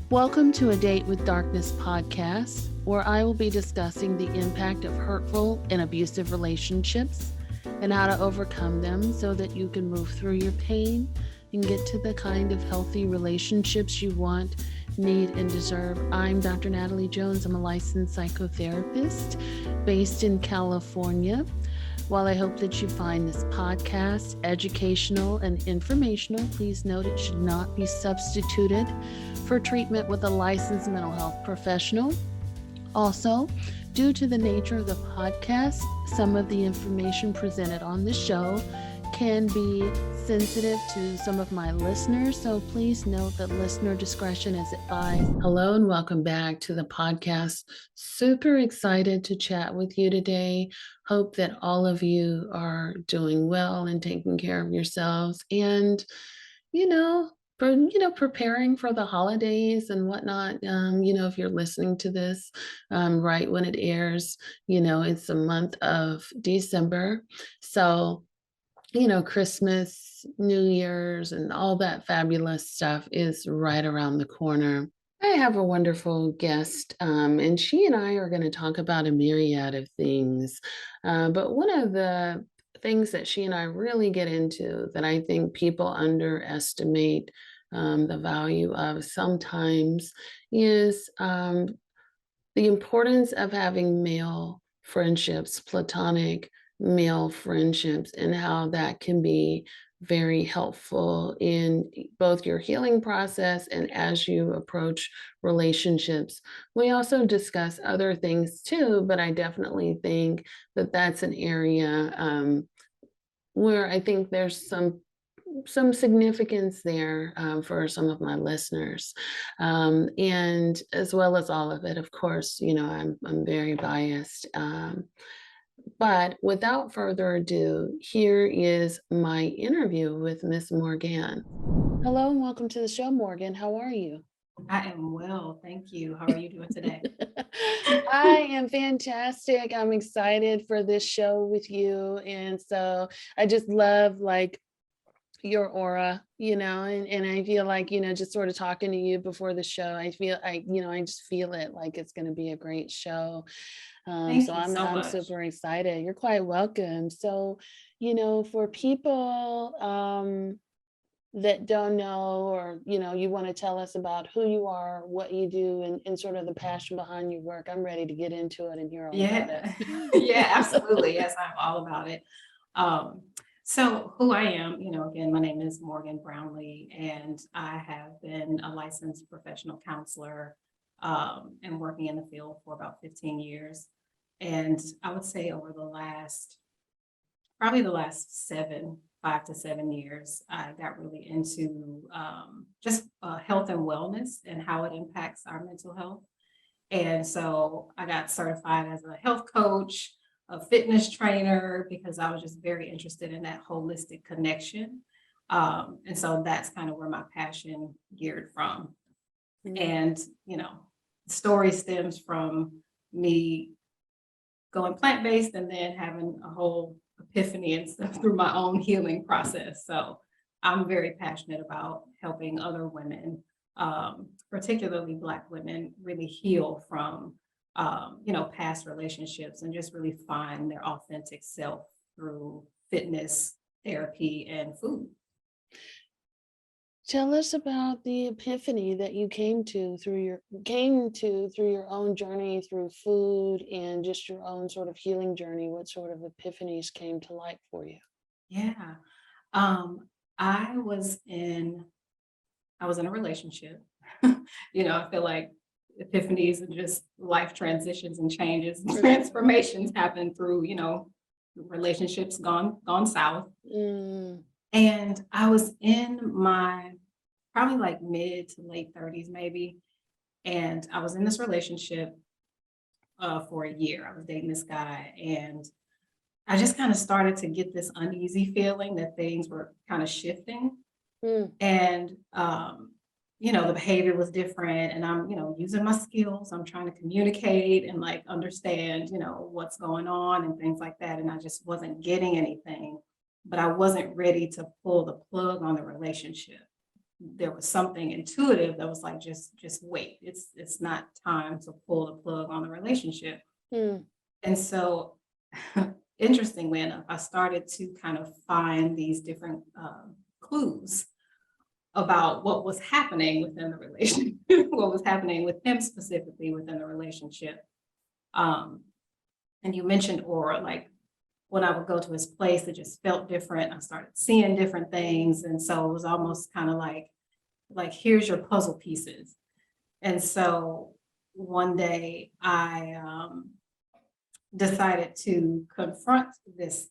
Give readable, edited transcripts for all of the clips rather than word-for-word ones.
Welcome to A Date with Darkness podcast, where I will be discussing the impact of hurtful and abusive relationships and how to overcome them so that you can move through your pain and get to the kind of healthy relationships you want, need, and deserve. I'm Dr. Natalie Jones. I'm a licensed psychotherapist based in California. While I hope that you find this podcast educational and informational, please note it should not be substituted for treatment with a licensed mental health professional. Also, due to the nature of the podcast, some of the information presented on the show can be sensitive to some of my listeners, so please note that listener discretion is advised. Hello and welcome back to the podcast. Super excited to chat with you today. Hope that all of you are doing well and taking care of yourselves and, preparing for the holidays and whatnot. If you're listening to this right when it airs, it's the month of December. So Christmas, New Year's, and all that fabulous stuff is right around the corner. I have a wonderful guest, and she and I are going to talk about a myriad of things. But one of the things that she and I really get into that I think people underestimate the value of sometimes is the importance of having male friendships, platonic male friendships, and how that can be very helpful in both your healing process and as you approach relationships. We also discuss other things too, but I definitely think that that's an area where I think there's some significance there for some of my listeners, and as well as all of it, of course, I'm very biased. But without further ado, here is my interview with Miss Morganne. Hello and welcome to the show, Morganne. How are you? I am well, thank you. How are you doing today? I am fantastic. I'm excited for this show with you. And so I just love your aura, and I feel like, just sort of talking to you before the show, I just feel it like it's going to be a great show. Thank So you so I'm much. super excited. You're quite welcome. So, for people that don't know, or, you want to tell us about who you are, what you do, and sort of the passion behind your work, I'm ready to get into it and hear all about Yeah, it. yeah, absolutely. Yes, I'm all about it. Um, so who I am, again, my name is Morganne Brownlee, and I have been a licensed professional counselor and working in the field for about 15 years. And I would say over probably the last 5 to 7 years, I got really into just health and wellness and how it impacts our mental health. And so I got certified as a health coach, a fitness trainer, because I was just very interested in that holistic connection. And so that's kind of where my passion geared from. And, the story stems from me going plant-based and then having a whole epiphany and stuff through my own healing process. So I'm very passionate about helping other women, particularly Black women, really heal from, past relationships and just really find their authentic self through fitness, therapy, and food. Tell us about the epiphany that you came to through your own journey through food and just your own sort of healing journey. What sort of epiphanies came to light for you? Yeah. Um, I was in a relationship. I feel like epiphanies and just life transitions and changes and transformations happen through, relationships gone south. Mm. And I was in my probably like mid to late 30s, maybe. And I was in this relationship for a year. I was dating this guy, and I just kind of started to get this uneasy feeling that things were kind of shifting. And, the behavior was different. And I'm, using my skills. I'm trying to communicate and like understand, what's going on and things like that. And I just wasn't getting anything, but I wasn't ready to pull the plug on the relationship. there was something intuitive that was like, just wait. It's not time to pull the plug on the relationship. Mm, And so, interestingly enough, I started to kind of find these different clues about what was happening within the relationship, what was happening with him specifically within the relationship. Um, and you mentioned aura, like when I would go to his place, it just felt different. I started seeing different things. And so it was almost kind of like here's your puzzle pieces. And so one day I decided to confront this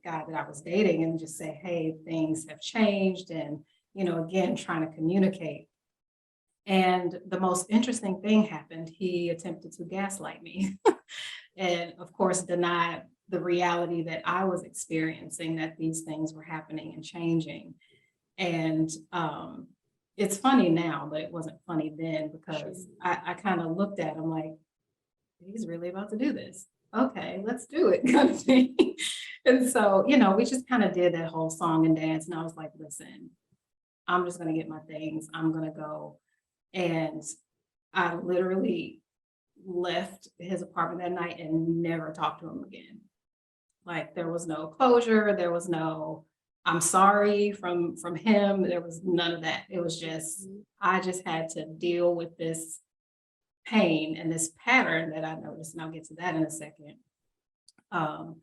guy that I was dating and just say, hey, things have changed, and again, trying to communicate. And the most interesting thing happened. He attempted to gaslight me and of course denied the reality that I was experiencing, that these things were happening and changing. And it's funny now, but it wasn't funny then, because I kind of looked at him like, he's really about to do this. Okay, let's do it, kind of thing. And so, we just kind of did that whole song and dance. And I was like, listen, I'm just going to get my things. I'm going to go. And I literally left his apartment that night and never talked to him again. Like there was no closure. There was no, I'm sorry from him. There was none of that. It was just, I just had to deal with this pain and this pattern that I noticed, and I'll get to that in a second. Um,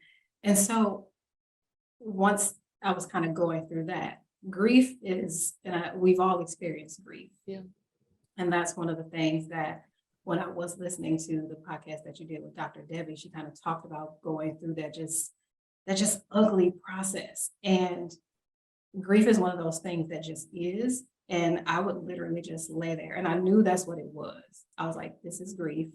and so once I was kind of going through that, grief is, and we've all experienced grief. yeah. And that's one of the things that when I was listening to the podcast that you did with Dr. Debbie, she kind of talked about going through that just ugly process. And grief is one of those things that just is. And I would literally just lay there. And I knew that's what it was. I was like, this is grief.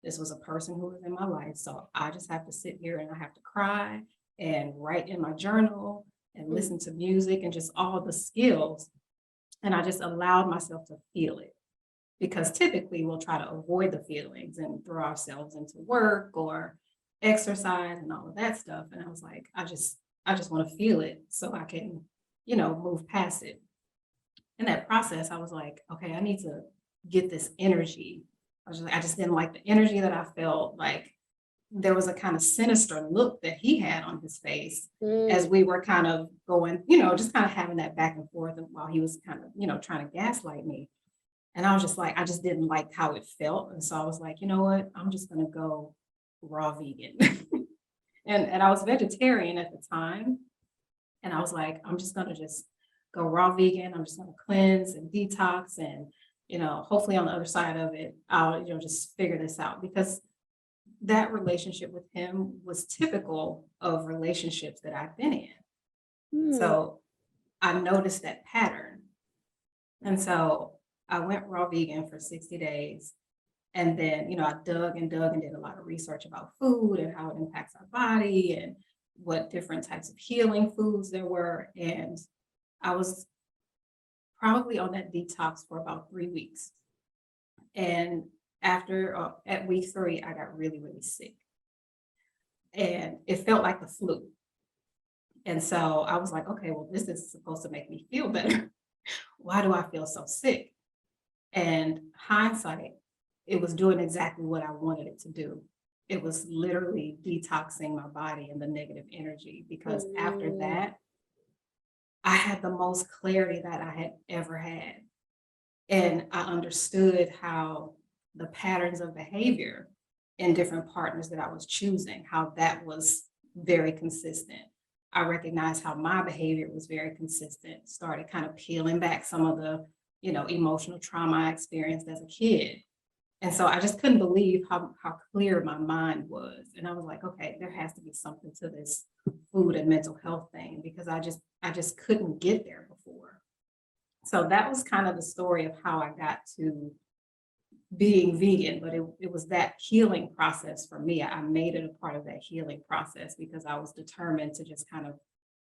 This was a person who was in my life. So I just have to sit here and I have to cry and write in my journal and listen to music and just all the skills. And I just allowed myself to feel it, because typically we'll try to avoid the feelings and throw ourselves into work or exercise and all of that stuff. And I was like, I just want to feel it so I can, move past it. In that process, I was like, okay, I need to get this energy. I just didn't like the energy that I felt. Like there was a kind of sinister look that he had on his face as Mm, we were kind of going, just kind of having that back and forth, and while he was kind of, trying to gaslight me. And I was just like, I just didn't like how it felt. And so I was like, you know what? I'm just gonna go raw vegan. And I was vegetarian at the time. And I was like, I'm just gonna just go raw vegan. I'm just gonna cleanse and detox, and hopefully on the other side of it, I'll, just figure this out, because that relationship with him was typical of relationships that I've been in. mm, So I noticed that pattern. And so I went raw vegan for 60 days. And then, I dug and dug and did a lot of research about food and how it impacts our body and what different types of healing foods there were. And I was probably on that detox for about 3 weeks. And after, at week 3, I got really, really sick. And it felt like the flu. And so I was like, okay, well, this is supposed to make me feel better. Why do I feel so sick? And hindsight, it was doing exactly what I wanted it to do. It was literally detoxing my body and the negative energy, because after mm, that, I had the most clarity that I had ever had. And I understood how the patterns of behavior in different partners that I was choosing, how that was very consistent. I recognized how my behavior was very consistent, started kind of peeling back some of the, emotional trauma I experienced as a kid. And so I just couldn't believe how clear my mind was. And I was like, okay, there has to be something to this food and mental health thing, because I just couldn't get there before. So that was kind of the story of how I got to being vegan, but it was that healing process for me. I made it a part of that healing process because I was determined to just kind of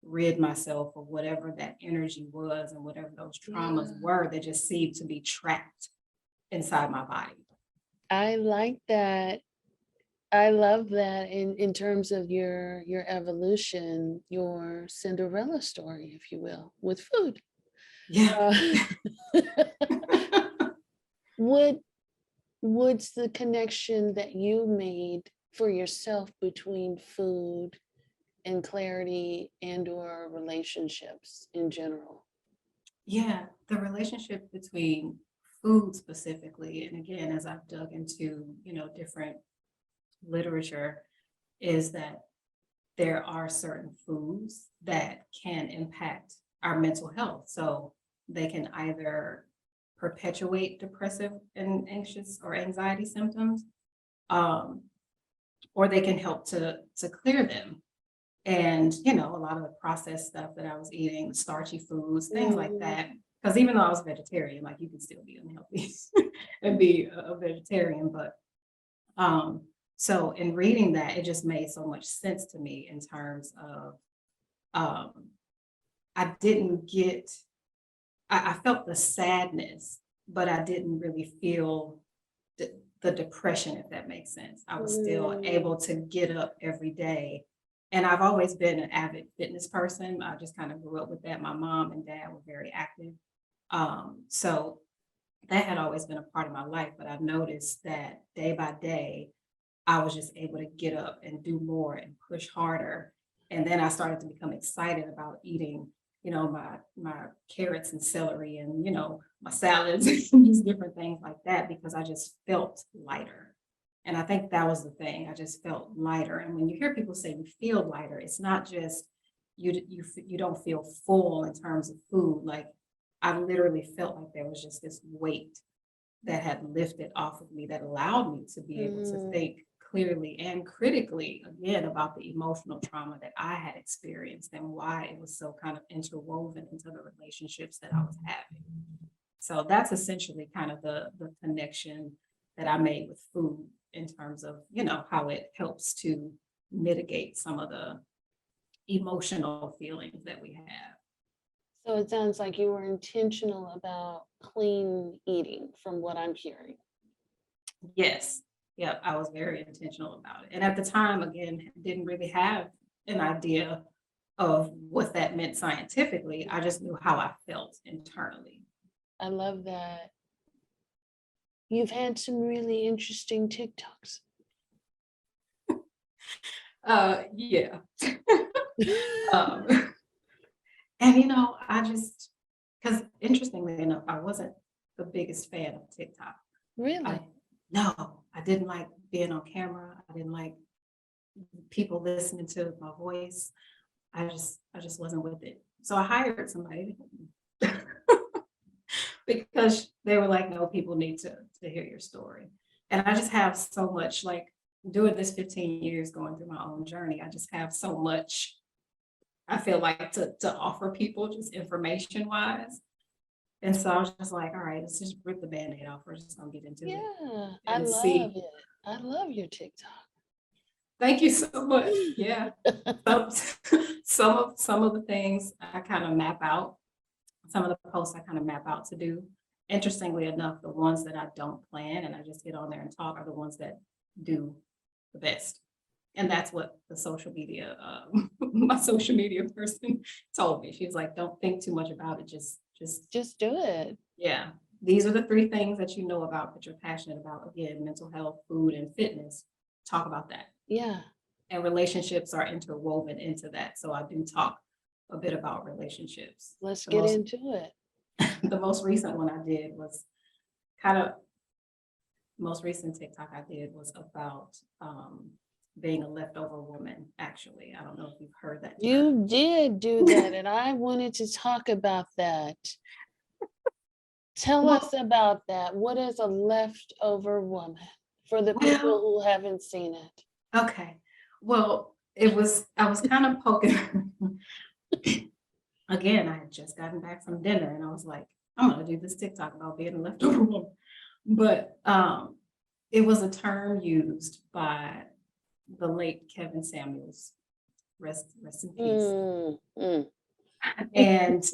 rid myself of whatever that energy was and whatever those traumas yeah. were that just seemed to be trapped inside my body. I like that. I love that in terms of your evolution, your Cinderella story, if you will, with food. Yeah. Uh, what what's the connection that you made for yourself between food and clarity and or relationships in general? Yeah, the relationship between food specifically, and again, as I've dug into, different literature, is that there are certain foods that can impact our mental health. So they can either perpetuate depressive and anxious or anxiety symptoms, um, or they can help to clear them. And, a lot of the processed stuff that I was eating, starchy foods, things like Mm, that. Because even though I was vegetarian, like you can still be unhealthy and be a vegetarian. But so in reading that, it just made so much sense to me in terms of um, I didn't get, I felt the sadness, but I didn't really feel the depression, if that makes sense. I was still mm, able to get up every day. And I've always been an avid fitness person. I just kind of grew up with that. My mom and dad were very active. So that had always been a part of my life. But I've noticed that day by day, I was just able to get up and do more and push harder. And then I started to become excited about eating, my carrots and celery and, my salads and just different things like that because I just felt lighter. And I think that was the thing. I just felt lighter. And when you hear people say you feel lighter, it's not just you don't feel full in terms of food. Like I literally felt like there was just this weight that had lifted off of me that allowed me to be able to mm. think clearly and critically again about the emotional trauma that I had experienced and why it was so kind of interwoven into the relationships that I was having. So that's essentially kind of the connection that I made with food in terms of, how it helps to mitigate some of the emotional feelings that we have. So it sounds like you were intentional about clean eating from what I'm hearing. Yes. Yep. I was very intentional about it. And at the time, again, didn't really have an idea of what that meant scientifically. I just knew how I felt internally. I love that. You've had some really interesting TikToks. Yeah. um, and I just because interestingly enough, I wasn't the biggest fan of TikTok. I Really? no, I didn't like being on camera. I didn't like people listening to my voice. I just wasn't with it. So I hired somebody because they were like, no, people need to hear your story. And I just have so much like doing this 15 years going through my own journey. I just have so much I feel like to offer people just information wise. And so I was just like, all right, let's just rip the band-aid off. We're just gonna get into it Yeah, I and love see. it. I love your TikTok. Thank you so much. Yeah. Some some of the things I kind of map out, some of the posts I kind of map out to do. Interestingly enough, the ones that I don't plan and I just get on there and talk are the ones that do the best. And that's what the social media, my social media person told me. She was like, don't think too much about it. Just, Just do it. yeah. These are the three things that you know about that you're passionate about. Again, mental health, food, and fitness. Talk about that. Yeah, And relationships are interwoven into that. So I do talk a bit about relationships. let's The get most into it. the most recent one I did was kind of most recent TikTok I did was about being a leftover woman, actually. I don't know if you've heard that term. You did do that, and I wanted to talk about that. Tell us Well, about that. What is a leftover woman for the people well, who haven't seen it? okay. Well, I was kind of poking. Again, I had just gotten back from dinner and I was like, I'm gonna do this TikTok about being a leftover woman. But it was a term used by the late Kevin Samuels, rest in peace. Mm, mm. And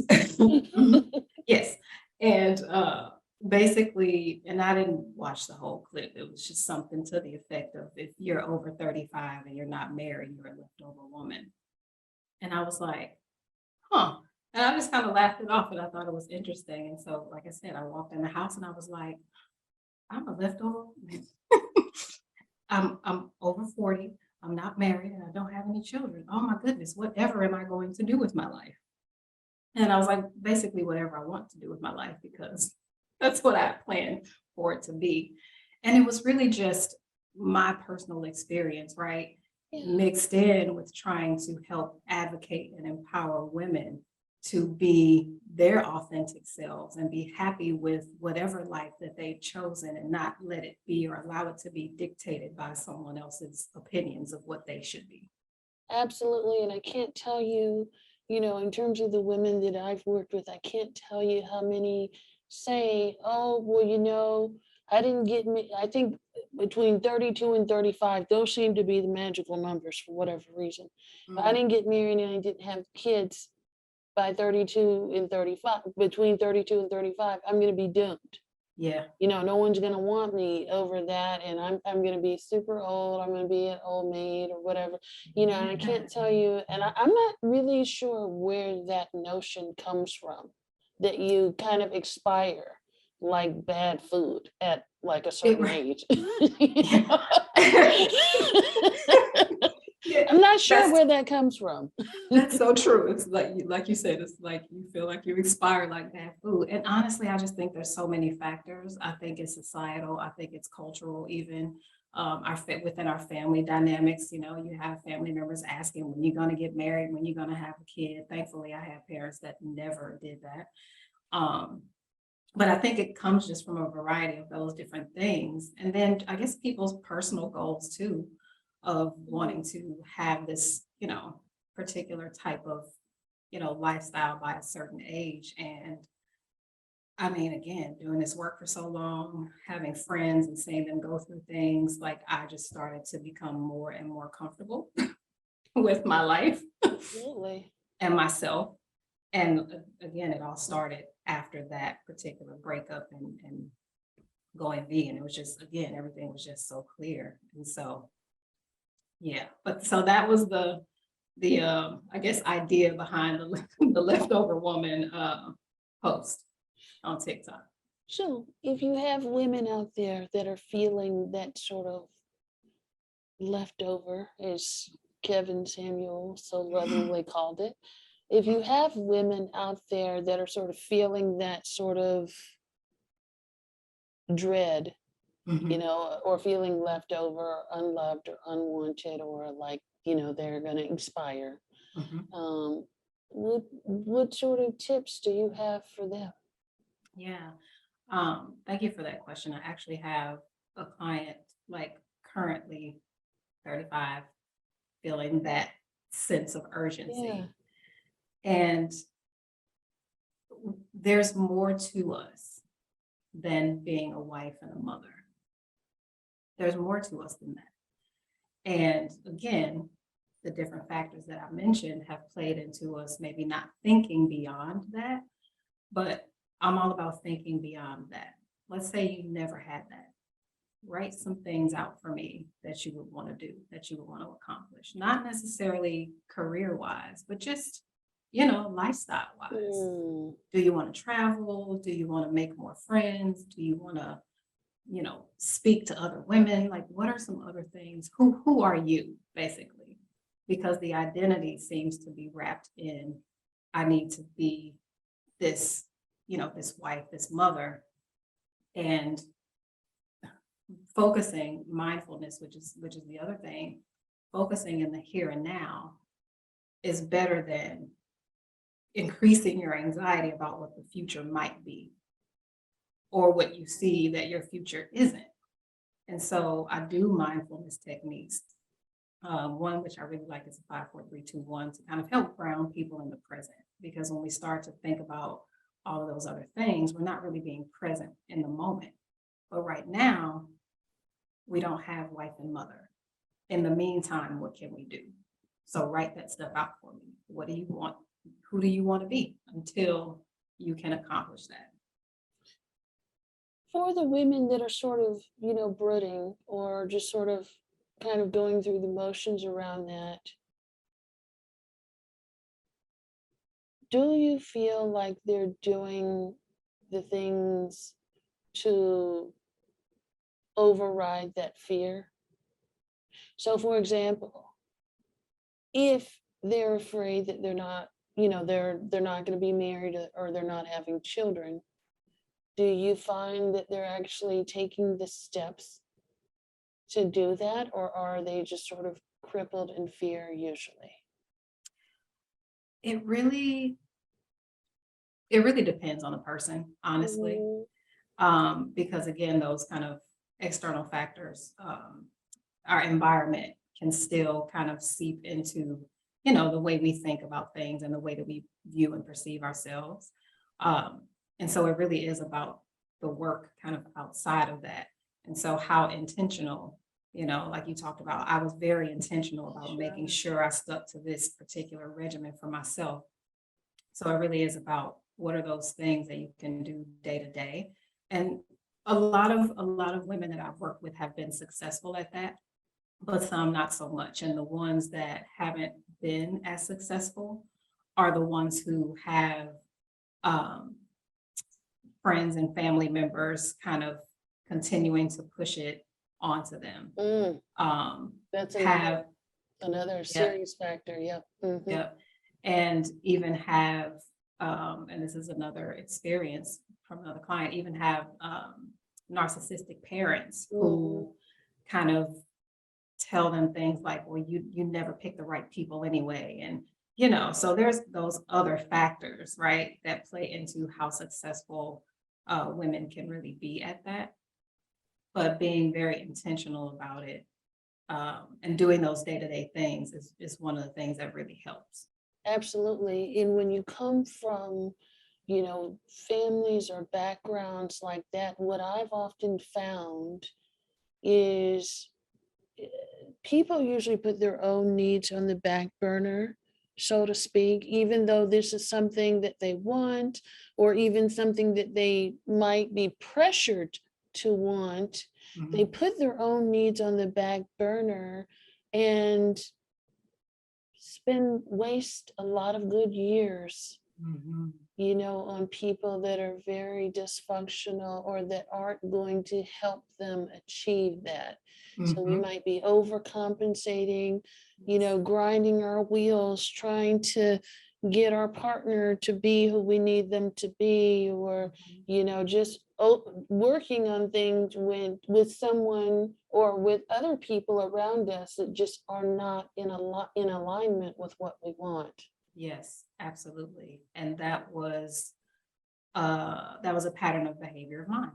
yes, and basically, and I didn't watch the whole clip. It was just something to the effect of if you're over 35 and you're not married, you're a leftover woman. And I was like, huh. And I just kind of laughed it off and I thought it was interesting. And so, like I said, I walked in the house and I was like, I'm a leftover. I'm over 40. I'm not married and I don't have any children. Oh my goodness, whatever am I going to do with my life? And I was like, basically, whatever I want to do with my life, because that's what I planned for it to be. And it was really just my personal experience, right? Yeah, Mixed in with trying to help advocate and empower women to be their authentic selves and be happy with whatever life that they've chosen and not let it be or allow it to be dictated by someone else's opinions of what they should be. absolutely. And I can't tell you, in terms of the women that I've worked with, I can't tell you how many say, oh, well, I didn't get me. I think between 32 and 35, those seem to be the magical numbers for whatever reason. If I Mm, didn't get married and I didn't have kids by 32 and 35, between 32 and 35, I'm going to be doomed. yeah. No one's gonna want me over that, and I'm gonna be super old. I'm gonna be an old maid or whatever, and I can't tell you, and I'm not really sure where that notion comes from, that you kind of expire like bad food at like a It, certain age. yeah. Yeah, I'm not sure that's where that comes from. that's so true. It's like you said, it's like you feel like you expire like bad food. And honestly, I just think there's so many factors. I think it's societal. I think it's cultural, even our fit within our family dynamics. You have family members asking when you're going to get married, when you're going to have a kid. Thankfully, I have parents that never did that. Um, but I think it comes just from a variety of those different things. And then I guess people's personal goals too, of wanting to have this, particular type of, lifestyle by a certain age. And I mean, again, doing this work for so long, having friends and seeing them go through things, like I just started to become more and more comfortable with my life Absolutely. and myself. And again, it all started after that particular breakup and going vegan. It was just, again, everything was just so clear. And so, yeah, but so that was the I guess idea behind the, the leftover woman post on TikTok. So, if you have women out there that are feeling that sort of leftover, as Kevin Samuel so lovingly called it, if you have women out there that are sort of feeling that sort of dread, Mhm, or feeling left over, unloved, or unwanted, or like, they're going to expire, mhm. what sort of tips do you have for them? Yeah. Thank you for that question. I actually have a client like currently 35 feeling that sense of Yeah. urgency. And there's more to us than being a wife and a mother. There's more to us than that. And again, the different factors that I mentioned have played into us maybe not thinking beyond that, but I'm all about thinking beyond that. Let's say you never had that. Write some things out for me that you would want to do, that you would want to accomplish, not necessarily career wise, but just, lifestyle wise. Mm, Do you want to travel? Do you want to make more friends? Do you want to, speak to other women? Like, what are some other things? Who are you, basically? Because the identity seems to be wrapped in, I need to be this, this wife, this mother, and focusing mindfulness, which is the other thing, focusing in the here and now is better than increasing your anxiety about what the future might be or what you see that your future isn't. And so I do mindfulness techniques. One which I really like is a 5 4 3 2 1 to kind of help ground people in the present. Because when we start to think about all of those other things, we're not really being present in the moment. But right now, we don't have wife and mother. In the meantime, what can we do? So write that stuff out for me. What do you want? Who do you want to be until you can accomplish that? for the women that are sort of, brooding or just sort of kind of going through the motions around that, do you feel like they're doing the things to override that fear? So, for example, if they're afraid that they're not, they're not going to be married or they're not having children, do you find that they're actually taking the steps to do that, or are they just sort of crippled in fear usually? It really, it really depends on the person, honestly. Mhm. Because again, those kind of external factors, our environment can still kind of seep into, the way we think about things and the way that we view and perceive ourselves. Um, and so it really is about the work kind of outside of that. And so how intentional, like you talked about, I was very intentional about making Sure. sure I stuck to this particular regimen for myself. So it really is about what are those things that you can do day to day. And a lot of women that I've worked with have been successful at that, but some not so much. And the ones that haven't been as successful are the ones who have um, friends and family members kind of continuing to push it onto them. Mm, Um, that's have another yeah, serious factor. Yep. Hmm. Yep. And even have, and this is another experience from another client, even have narcissistic parents Hmm. who kind of tell them things like, well, you never pick the right people anyway. And, so there's those other factors, right, that play into how successful women can really be at that. But being very intentional about it, and doing those day-to-day things is one of the things that really helps. Absolutely. And when you come from, families or backgrounds like that, what I've often found is people usually put their own needs on the back burner, so to speak, even though this is something that they want, or even something that they might be pressured to want. They Mhm, put their own needs on the back burner and waste a lot of good years, mhm, on people that are very dysfunctional or that aren't going to help them achieve that. So we mhm. might be overcompensating, Yes. grinding our wheels, trying to get our partner to be who we need them to be, or, Mhm. just working on things with someone or with other people around us that just are not in alignment with what we want. Yes, absolutely. And that was a pattern of behavior of mine.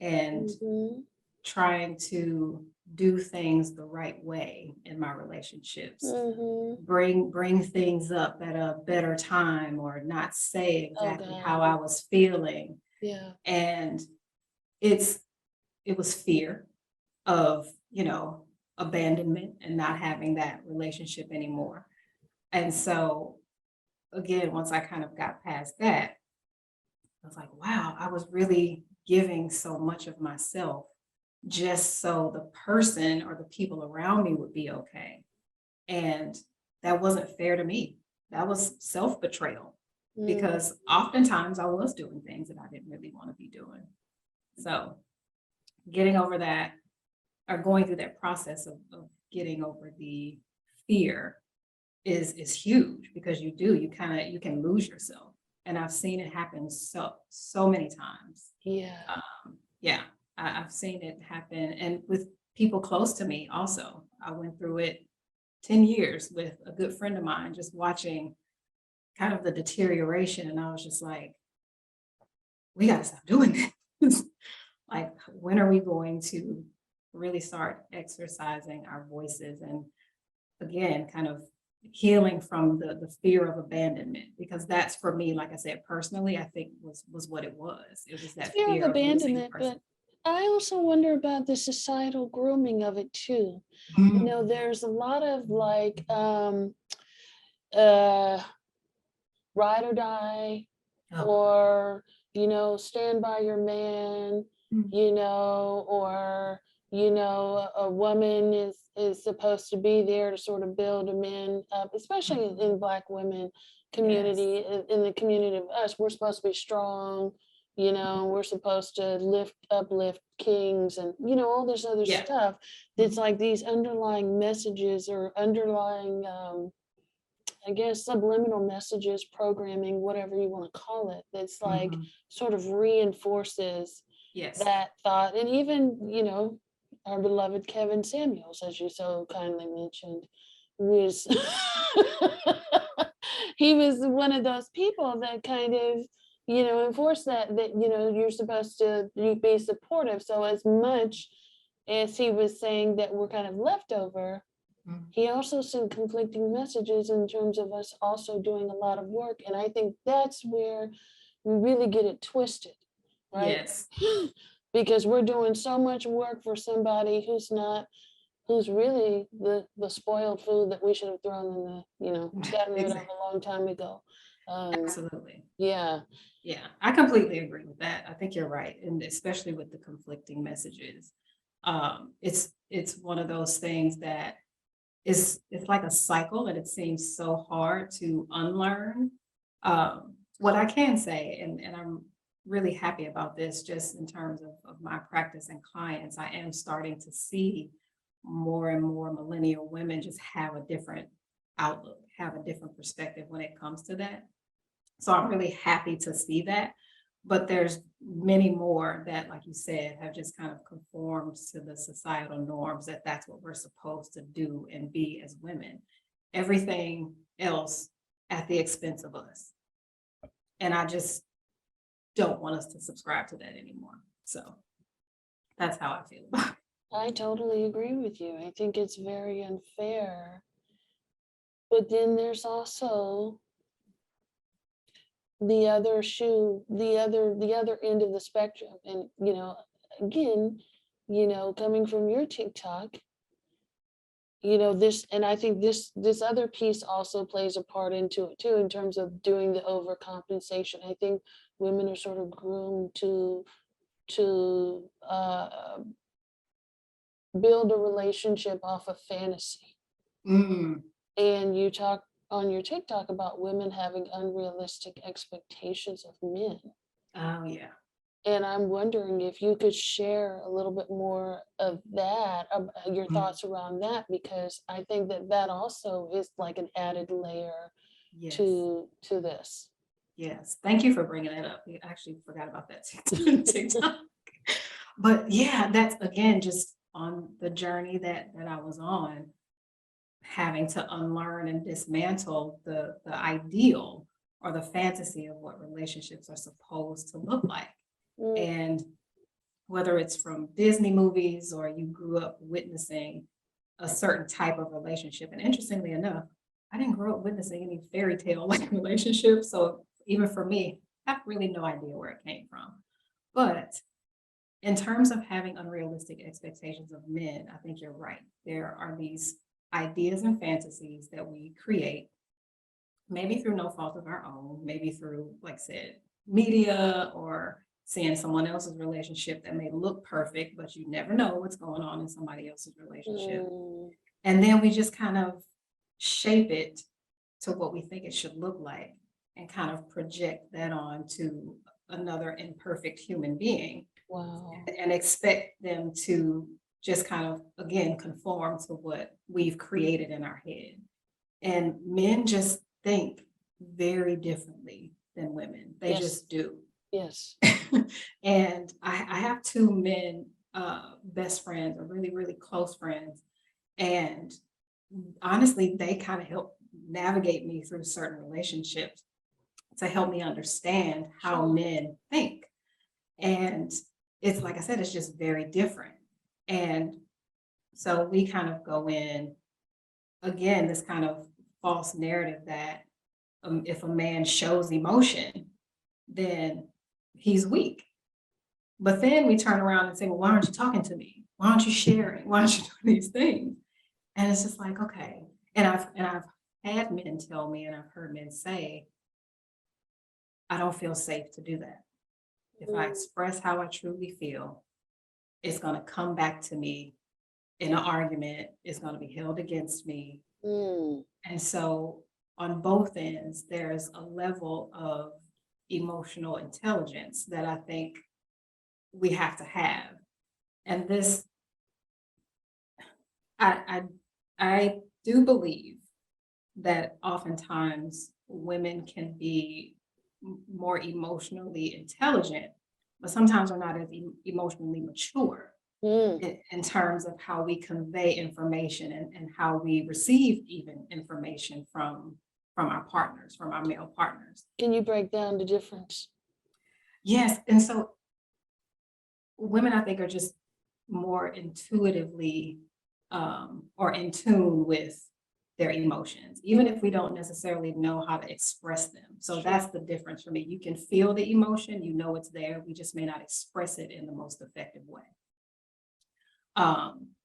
And Mhm. trying to do things the right way in my relationships, Mhm. bring things up at a better time or not say Oh exactly how God. I was feeling. Yeah. And it's it was fear of, abandonment and not having that relationship anymore. And so again, once I kind of got past that, I was like, wow, I was really giving so much of myself just so the person or the people around me would be okay. And that wasn't fair to me. That was self betrayal Mm. because oftentimes I was doing things that I didn't really want to be doing. So getting over that or going through that process of getting over the fear is huge because you can lose yourself. And I've seen it happen so many times. Yeah. Yeah, I've seen it happen and with people close to me also. I went through it 10 years with a good friend of mine, just watching kind of the deterioration. And I was just like, we got to stop doing this. Like, when are we going to really start exercising our voices and again, kind of healing from the fear of abandonment? Because that's for me, like I said, personally, I think was what it was. It was that Fear of fear of losing the abandonment, person. but I also wonder about the societal grooming of it too. Mhm. There's a lot of like uh ride or die, Oh, or stand by your man, mm, or a woman is supposed to be there to sort of build a man up, especially mhm, in Black women. Yes. community, in the community of us, we're supposed to be strong, we're supposed to uplift kings and, all this other Yeah. stuff. That's Mhm. like these underlying messages or underlying, I guess, subliminal messages, programming, whatever you want to call it, that's like Mhm. sort of reinforces Yes. that thought. And even, our beloved Kevin Samuels, as you so kindly mentioned, was he was one of those people that kind of, enforced that, you're supposed to be supportive. So as much as he was saying that we're kind of leftover, Mhm. he also sent conflicting messages in terms of us also doing a lot of work. And I think that's where we really get it twisted, right? Yes. Because we're doing so much work for somebody who's really the spoiled food that we should have thrown in the, gotten rid of Exactly. a long time ago. Absolutely. Yeah. Yeah, I completely agree with that. I think you're right, and especially with the conflicting messages. It's one of those things that it's like a cycle, and it seems so hard to unlearn. What I can say, and I'm really happy about this, just in terms of my practice and clients, I am starting to see more and more millennial women just have a different outlook, have a different perspective when it comes to that. So I'm really happy to see that. But there's many more that, like you said, have just kind of conformed to the societal norms that that's what we're supposed to do and be as women. Everything else at the expense of us. And I just don't want us to subscribe to that anymore. So that's how I feel about it. I totally agree with you. I think it's very unfair. But then there's also the other end of the spectrum. And, again, coming from your TikTok, this, and I think this other piece also plays a part into it too, in terms of doing the overcompensation. I think women are sort of groomed to build a relationship off of fantasy. Mm. And you talk on your TikTok about women having unrealistic expectations of men. Oh yeah. And I'm wondering if you could share a little bit more of that, your Mm. thoughts around that, because I think that that also is like an added layer Yes. to this. Yes. Thank you for bringing that up. We actually forgot about that TikTok. But yeah, that's again just on the journey that I was on, having to unlearn and dismantle the ideal or the fantasy of what relationships are supposed to look like. Mm, And whether it's from Disney movies or you grew up witnessing a certain type of relationship. And interestingly enough, I didn't grow up witnessing any fairy tale like relationships. So even for me, I have really no idea where it came from. But in terms of having unrealistic expectations of men, I think you're right. There are these ideas and fantasies that we create, maybe through no fault of our own, maybe through, like I said, media or seeing someone else's relationship that may look perfect, but you never know what's going on in somebody else's relationship. mm, And then we just kind of shape it to what we think it should look like and kind of project that on to another imperfect human being wow. and expect them to just kind of, again, conform to what we've created in our head. And men just think very differently than women. They Yes. just do. Yes. And I have two men, best friends, or really, really close friends. And honestly, they kind of help navigate me through certain relationships to help me understand how Sure. men think. And it's like I said, it's just very different. And so we kind of go in again, this kind of false narrative that if a man shows emotion, then he's weak. But then we turn around and say, well, why aren't you talking to me? Why aren't you sharing? Why aren't you doing these things? And it's just like, okay. And I've had men tell me, and I've heard men say, I don't feel safe to do that. If I Mm, express how I truly feel, it's going to come back to me in an argument. It's going to be held against me. mm, And so on both ends, there's a level of emotional intelligence that I think we have to have. And this, I, I do believe that oftentimes women can be more emotionally intelligent, but sometimes we're not as emotionally mature Mm, in terms of how we convey information and how we receive even information from our partners, from our male partners. can you break down the difference? Yes, and so women, I think, are just more intuitively or in tune with their emotions, even if we don't necessarily know how to express them. So Sure. that's the difference for me. You can feel the emotion, you know it's there. We just may not express it in the most effective way.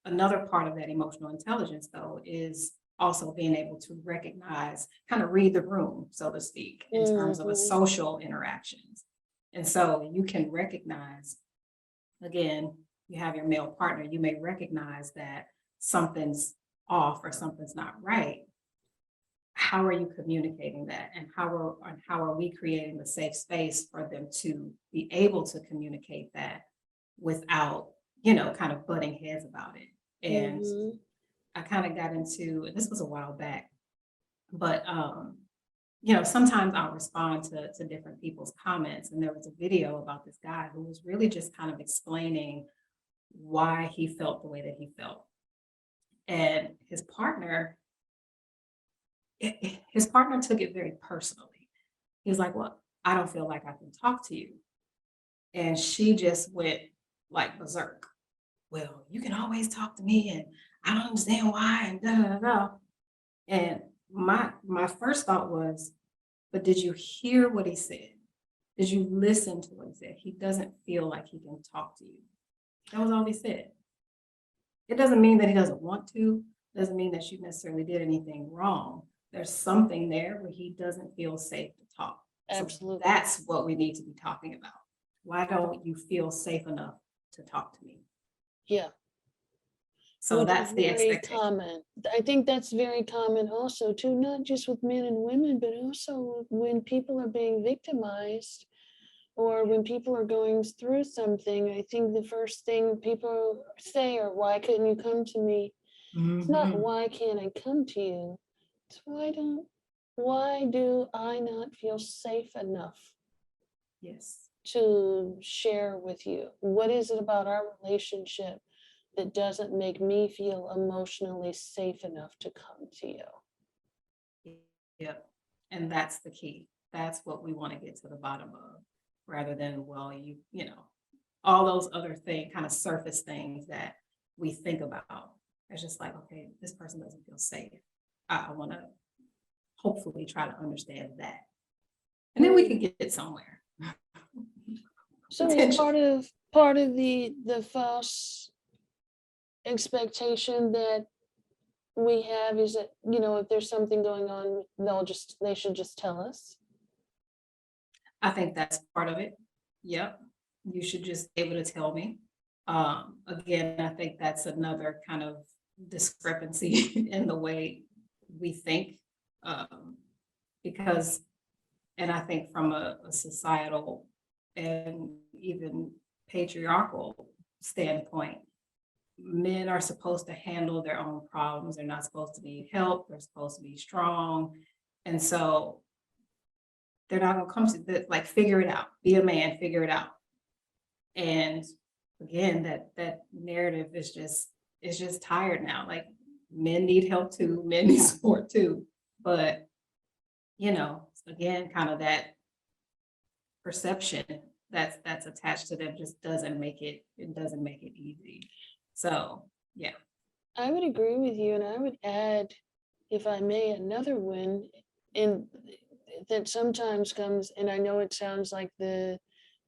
Another part of that emotional intelligence, though, is also being able to recognize, kind of read the room, so to speak, in terms of a Mhm. social interactions. And so you can recognize, again, you have your male partner, you may recognize that something's off or something's not right. How are you communicating that? And how are we creating the safe space for them to be able to communicate that without, kind of butting heads about it? And Mhm. I kind of got into, and this was a while back, but sometimes I'll respond to different people's comments. And there was a video about this guy who was really just kind of explaining why he felt the way that he felt. And his partner took it very personally. He was like, "Well, I don't feel like I can talk to you." And she just went like berserk. "Well, you can always talk to me, and I don't understand why, and da da da da." And my first thought was, but did you hear what he said? Did you listen to what he said? He doesn't feel like he can talk to you. That was all he said. It doesn't mean that he doesn't want to, doesn't mean that you necessarily did anything wrong. There's something there where he doesn't feel safe to talk. So Absolutely. that's what we need to be talking about. Why don't you feel safe enough to talk to me? Yeah. So Which is that's the very expectation. common. I think that's very common also too, not just with men and women, but also when people are being victimized or when people are going through something. I think the first thing people say are, why couldn't you come to me? It's not Mhm. why can't I come to you? It's why do I not feel safe enough Yes. to share with you? What is it about our relationship that doesn't make me feel emotionally safe enough to come to you? Yep. And that's the key. That's what we want to get to the bottom of, rather than, well, all those other things, kind of surface things that we think about. It's just like, okay, this person doesn't feel safe. I want to hopefully try to understand that. And then we Mm. can get somewhere. So is Potentially. part of the false expectation that we have is that, if there's something going on, they should just tell us. I think that's part of it. Yep. You should just be able to tell me. Again, I think that's another kind of discrepancy in the way we think. Um, because, and I think from a societal and even patriarchal standpoint, men are supposed to handle their own problems. They're not supposed to need help. They're supposed to be strong. And so they're not going to come to like, figure it out, be a man, figure it out. And again, that narrative is just tired now. Like, men need help too, men need support too. But, again, kind of that perception that's attached to them just doesn't make it easy. So yeah. I would agree with you, and I would add, if I may, another one in that sometimes comes, and I know it sounds like the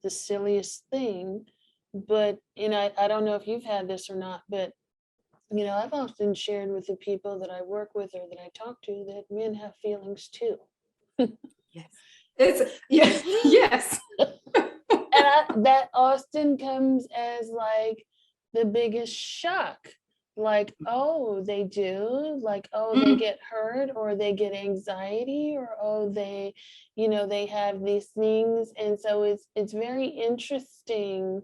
silliest thing, but I don't know if you've had this or not, but I've often shared with the people that I work with or that I talk to that men have feelings too. Yes. It's yeah, yes. That often comes as like the biggest shock Like, oh, they do? Like, oh, they Mm, get hurt or they get anxiety or oh, they have these things. And so it's very interesting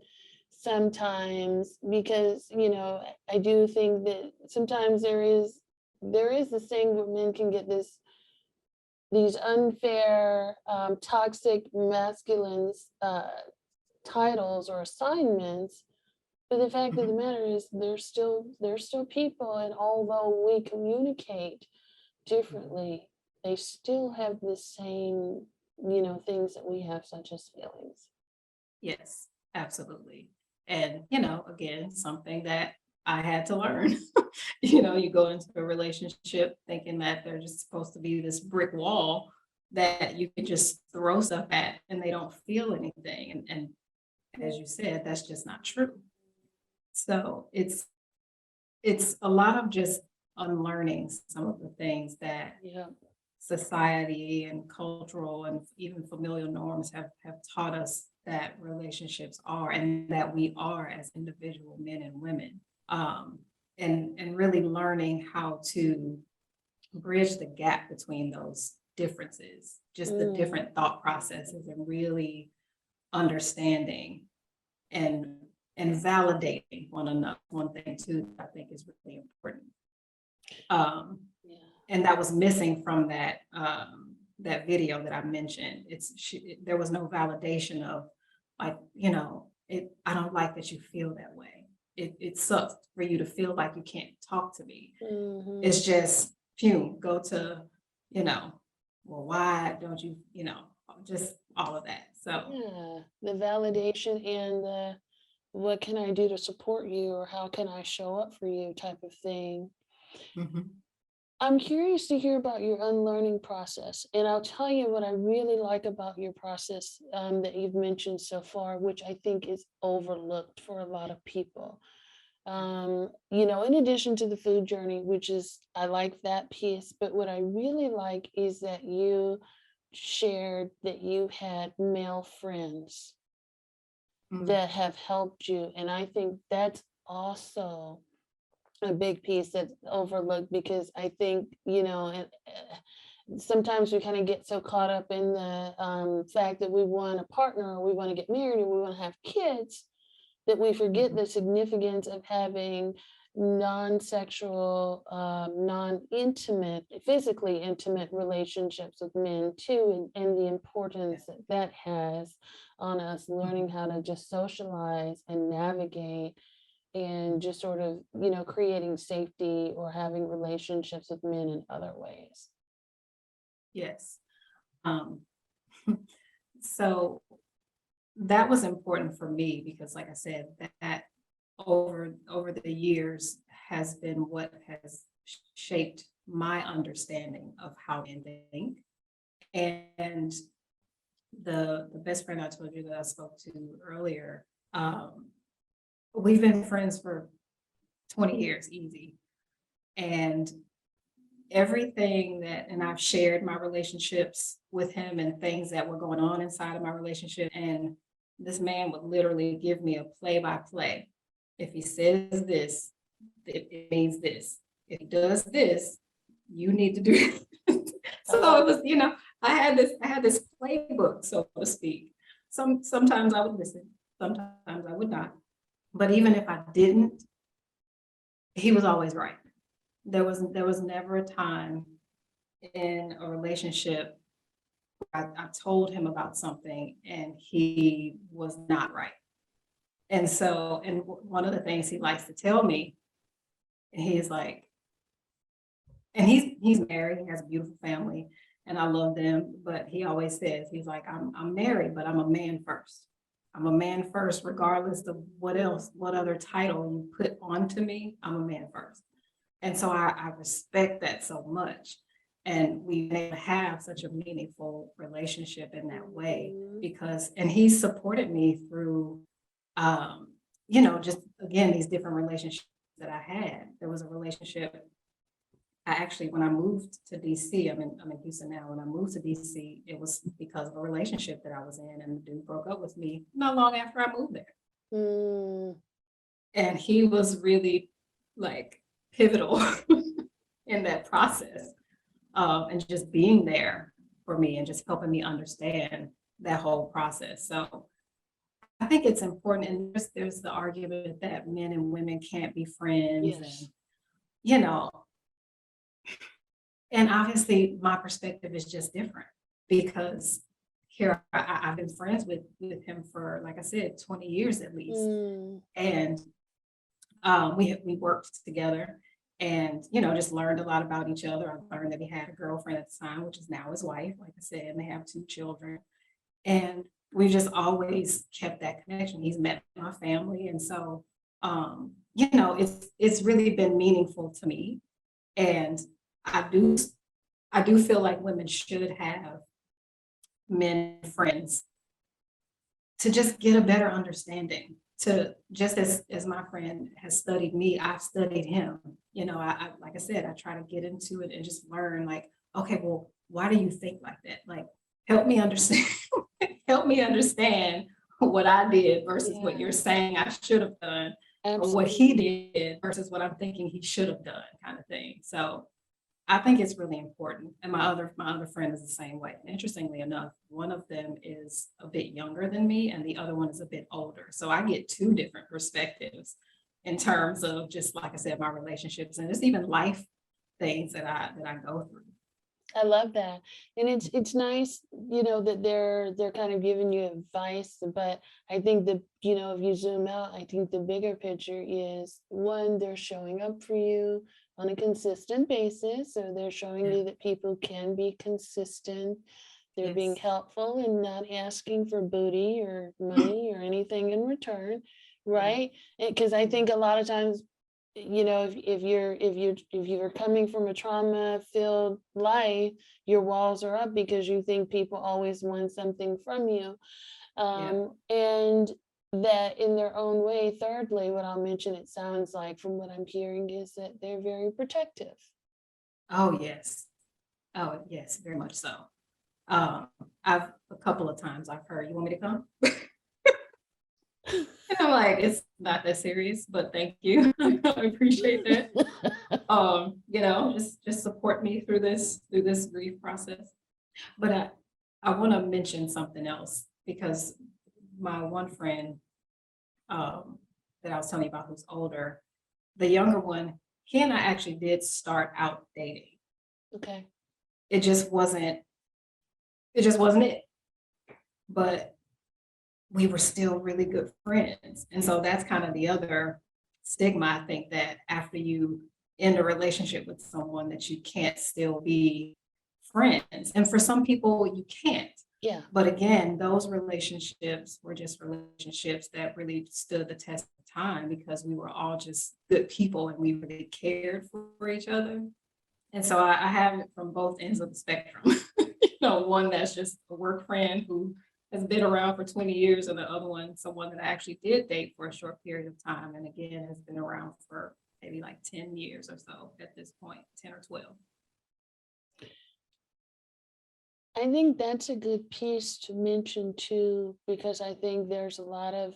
sometimes because, I do think that sometimes there is this thing where men can get these unfair, toxic masculine titles or assignments, but the fact of the mhm. matter is they're still people, and although we communicate differently, they still have the same, things that we have, such as feelings. Yes, absolutely. And, again, something that I had to learn. You go into a relationship thinking that they're just supposed to be this brick wall that you can just throw stuff at and they don't feel anything. And as you said, that's just not true. So it's a lot of just unlearning some of the things that Yeah. society and cultural and even familial norms have taught us that relationships are and that we are as individual men and women. And really learning how to bridge the gap between those differences, just the Mm, different thought processes, and really understanding and and validating one another. One thing too that I think is really important. Um, yeah. and that was missing from that video that I mentioned. There was no validation of, like, I don't like that you feel that way. It sucks for you to feel like you can't talk to me. Hmm. It's just, phew, go to, you know well, why don't you, just all of that. So Yeah. The validation and the what can I do to support you or how can I show up for you type of thing. mhm, I'm curious to hear about your unlearning process, and I'll tell you what I really like about your process that you've mentioned so far, which I think is overlooked for a lot of people. In addition to the food journey, which is, I like that piece, but what I really like is that you shared that you had male friends mm, that have helped you, and I think that's also a big piece that's overlooked because I think, sometimes we kind of get so caught up in the fact that we want a partner or we want to get married or we want to have kids that we forget mhm, the significance of having non-sexual, non-intimate, physically intimate relationships with men too, and the yeah, importance that that has on us learning mhm, how to just socialize and navigate and mhm, just sort of, creating safety or having relationships with men in other ways. yes. Um, so that was important for me because, like I said, that over the years has been what has shaped my understanding of how men think. And the best friend I told you that I spoke to earlier, we've been friends for 20 years, easy. And everything that, and I've shared my relationships with him and things that were going on inside of my relationship. And this man would literally give me a play by play. If he says this, it means this. If he does this, you need to do it. So Oh, it was, I had this playbook, so to speak. Sometimes I would listen, sometimes I would not. But even if I didn't, he was always right. There was never a time in a relationship I told him about something and he was not right. And so, and one of the things he likes to tell me, and he's like, and he's married, he has a beautiful family, and I love them. But he always says, he's like, I'm married, but I'm a man first. I'm a man first, regardless of what other title you put onto me. I'm a man first. And so I respect that so much. And we've been able to have such a meaningful relationship in that way mhm. because, and he supported me through, just again, these different relationships that I had. There was a relationship. I actually, when I moved to DC, I'm in Houston now. When I moved to DC, it was because of a relationship that I was in, and the dude broke up with me not long after I moved there. Mm, And he was really like pivotal in that process, and just being there for me and just helping me understand that whole process. So I think it's important, and there's the argument that men and women can't be friends, Yes. and you know, and obviously my perspective is just different because here I've been friends with him for, like I said, 20 years at least, Mm, and we worked together, and just learned a lot about each other. I learned that he had a girlfriend at the time, which is now his wife, like I said, and they have two children. And we just always kept that connection. He's met my family. And so it's really been meaningful to me. And I do I do feel like women should have men friends to just get a better understanding. To just as my friend has studied me, I've studied him. I like I said, I try to get into it and just learn, like, okay, well, why do you think like that? Like, help me understand, help me understand what I did versus what yeah, you're saying I should have done, or what he absolutely. did versus what I'm thinking he should have done, kind of thing. So I think it's really important. And my other friend is the same way. Interestingly enough, one of them is a bit younger than me and the other one is a bit older. So I get two different perspectives in terms of, just like I said, my relationships and just even life things that I go through. I love that. And it's nice, that they're kind of giving you advice, but I think if you zoom out, I think the bigger picture is one, they're showing up for you on a consistent basis. So they're showing Yeah. you that people can be consistent. They're being Yes. helpful and not asking for booty or money or anything in return, Yeah. right? Because I Yeah. think a lot of times, if you're coming from a trauma filled life, your walls are up because you think people always want something from you. Yeah. And that in their own way, thirdly, what I'll mention, it sounds like from what I'm hearing, is that they're very protective. Oh yes. Oh yes, very much so. Um, I've a couple of times I've heard, you want me to come? And I'm like, it's not that serious, but thank you. I appreciate that. Just support me through this grief process. But I want to mention something else, because my one friend, um that I was telling you about, who's older, the younger one, he and I actually did start out dating. Okay. It just wasn't it. But we were still really good friends. And so that's kind of the other stigma, I think, that after you end a relationship with someone, that you can't still be friends. And for some people, you can't. Yeah. But again, those relationships were just relationships that really stood the test of time because we were all just good people and we really cared for each other. And so I have it from both ends of the spectrum. One that's just a work friend who has been around for 20 years, and the other one, someone that I actually did date for a short period of time, and again has been around for maybe like 10 years or so at this point, 10 or 12. I think that's a good piece to mention too, because I think there's a lot of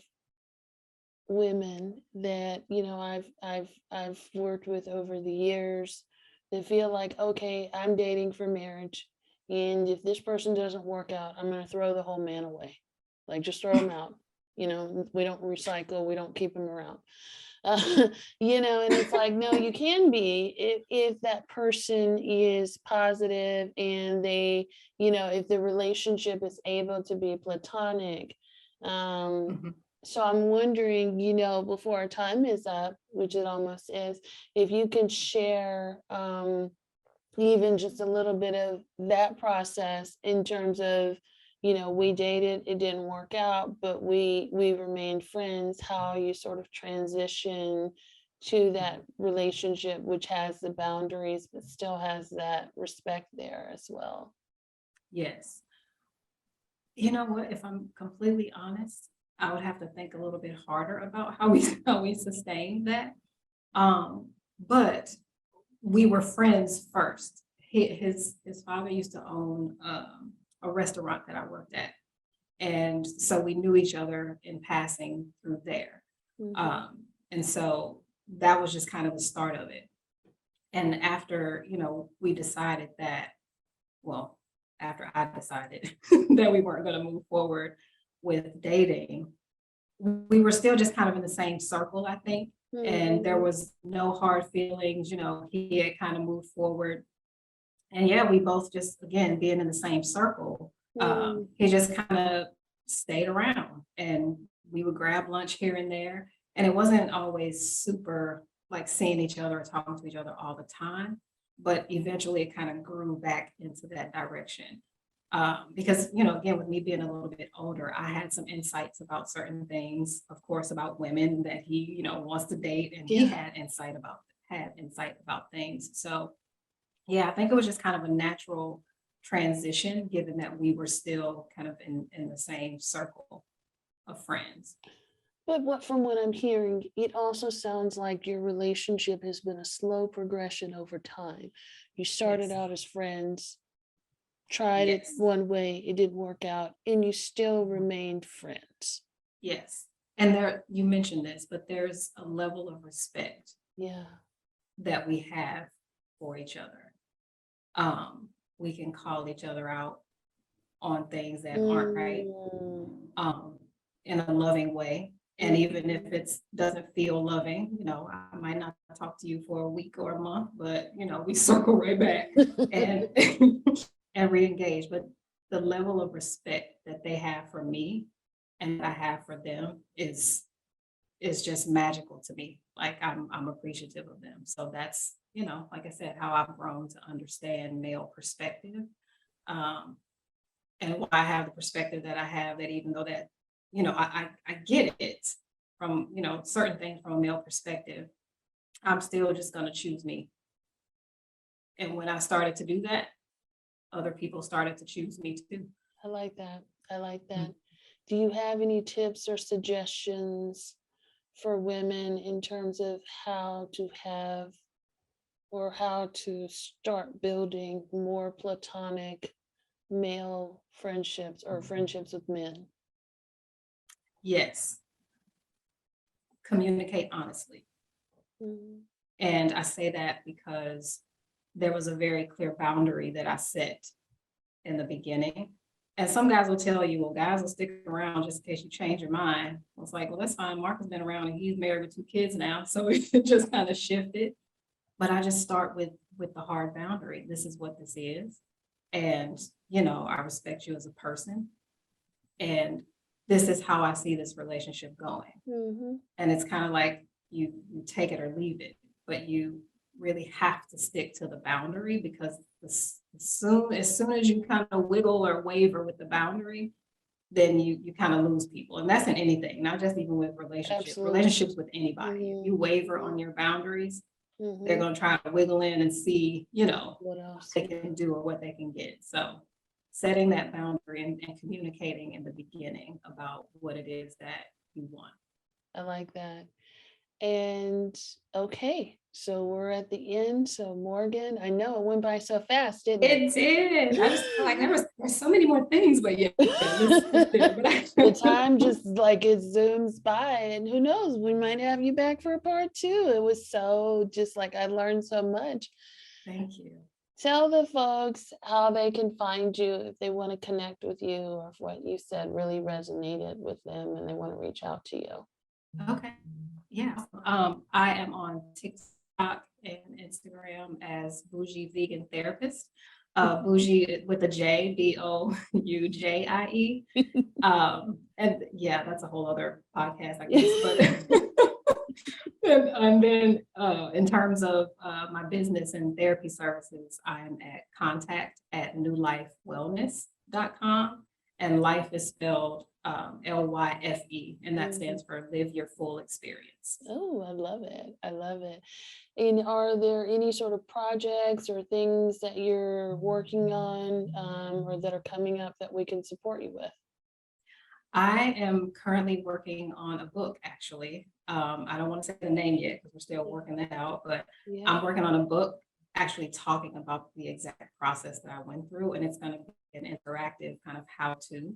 women that I've worked with over the years that feel like, okay, I'm dating for marriage, and if this person doesn't work out, I'm going to throw the whole man away, like just throw him out. We don't recycle, we don't keep him around. uh, and it's like, no, you can be, if that person is positive, and they, if the relationship is able to be platonic. um Mhm. so I'm wondering, before our time is up, which it almost is, if you can share even just a little bit of that process in terms of, we dated, it didn't work out, but we remained friends, how you sort of transition to that relationship, which has the boundaries, but still has that respect there as well. Yes. You know what? If I'm completely honest, I would have to think a little bit harder about how we how we sustain that. But we were friends first. His father used to own a restaurant that I worked at, and so we knew each other in passing through there. Mhm. And so that was just kind of the start of it. And after, we decided that, well, after I decided that we weren't going to move forward with dating, we were still just kind of in the same circle, I think. And there Mhm. was no hard feelings, he had kind of moved forward. And yeah, we both just, again, being in the same circle, Mm. he just kind of stayed around and we would grab lunch here and there. And it wasn't always super like seeing each other or talking to each other all the time, but eventually it kind of grew back into that direction. Because, again, with me being a little bit older, I had some insights about certain things, of course, about women that he, wants to date, and he Yeah. had insight about things. So yeah, I think it was just kind of a natural transition, given that we were still kind of in the same circle of friends. But from what I'm hearing, it also sounds like your relationship has been a slow progression over time. You started Yes, out as friends, tried it yes, one way, it didn't work out, and you still mhm, remained friends. yes. And there, you mentioned this, but there's a level of respect Yeah. that we have for each other. Um, we can call each other out on things that aren't right, Mm. um, in a loving way. And even if Mhm. it doesn't feel loving, I might not talk to you for a week or a month, but we circle right back and and re-engage. But the level of respect that they have for me and that I have for them is just magical to me. Like I'm appreciative of them. So that's, like I said, how I've grown to understand male perspective. Um, and why I have the perspective that I have, that even though that, I get it from, certain things from a male perspective, I'm still just gonna choose me. And when I started to do that, other people started to choose me too. I like that. I like Mm. that. Do you have any tips or suggestions for women in terms of how to have or how to start building more platonic male friendships or friendships with men? Yes, communicate honestly. Mhm. And I say that because there was a very clear boundary that I set in the beginning. And some guys will tell you, well, guys will stick around just in case you change your mind. I was like, well, that's fine. Mark has been around and he's married with 2 kids now. So it just kind of shifted. But I just start with the hard boundary. This is what this is. And, I respect you as a person. And this is how I see this relationship going. Mhm. And it's kind of like you take it or leave it, but you really have to stick to the boundary, because as soon as you kind of wiggle or waver with the boundary, then you kind of lose people. And that's in anything, not just even with Absolutely. relationships with anybody. If Mhm. you waver on Mhm. your boundaries, they're Mhm. going to try to wiggle in and see, What what else? they can do or what they can get. So setting that boundary and communicating in the beginning about what it is that you want. I like that. And okay, so we're at the end. So Morgan, I know it went by so fast, didn't It did. I just feel like it? there's so many more things, but yeah, let's get there. But The time just like it zooms by, and who knows, we might have you back for a part two. It was so just like I learned so much. thank you. Tell the folks how they can find you if they want to connect with you or if what you said really resonated with them and they want to reach out to you. Okay. Yeah. I am on TikTok and Instagram as Bougie Vegan Therapist. Bougie with a J, Boujie. And yeah, that's a whole other podcast, I guess. But and then in terms of my business and therapy services, I'm at contact at newlifewellness.com. And life is spelled LYFE, and that Mhm. stands for live your full experience. Oh, I love it. I love it. And are there any sort of projects or things that you're working on or that are coming up that we can support you with? I am currently working on a book, actually. I don't want to say the name yet because we're still Yeah. working that out, but Yeah. I'm working on a book actually talking about the exact process that I went through. And it's going to be an interactive kind of how to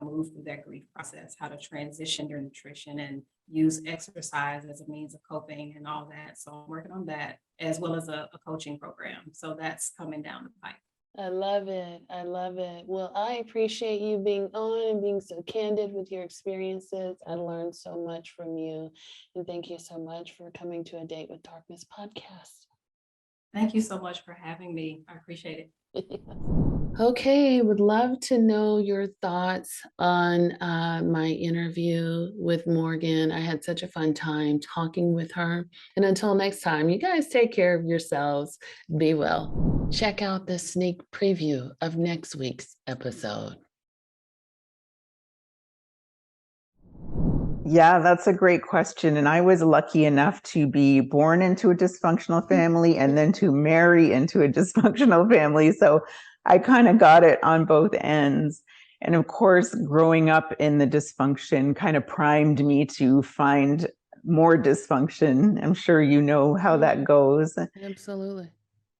move through that grief process, how to transition your nutrition and use exercise as a means of coping and all that. So I'm working on that as well as a coaching program. So that's coming down the pipe. I love it. I love it. Well, I appreciate you being on and being so candid with your experiences. I learned so much from you. And thank you so much for coming to a Date with Darkness podcast. Thank you so much for having me. I appreciate it. Okay, would love to know your thoughts on my interview with Morganne. I had such a fun time talking with her. And until next time, you guys take care of yourselves. Be well. Check out the sneak preview of next week's episode. Yeah, that's a great question. And I was lucky enough to be born into a dysfunctional family and then to marry into a dysfunctional family. So I kind of got it on both ends. And of course, growing up in the dysfunction kind of primed me to find more dysfunction. I'm sure you know how that goes. Absolutely.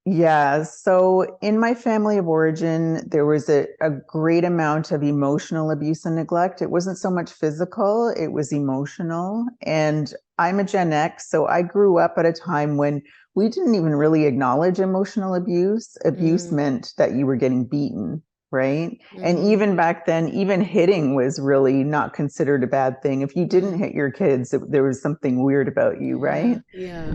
Yeah, so in my family of origin, there was a great amount of emotional abuse and neglect. It wasn't so much physical, it was emotional. And I'm a Gen X, so I grew up at a time when we didn't even really acknowledge emotional abuse. Abuse meant that you were getting beaten, right? And even back then, even hitting was really not considered a bad thing. If you didn't hit your kids, there was something weird about you, right? Yeah.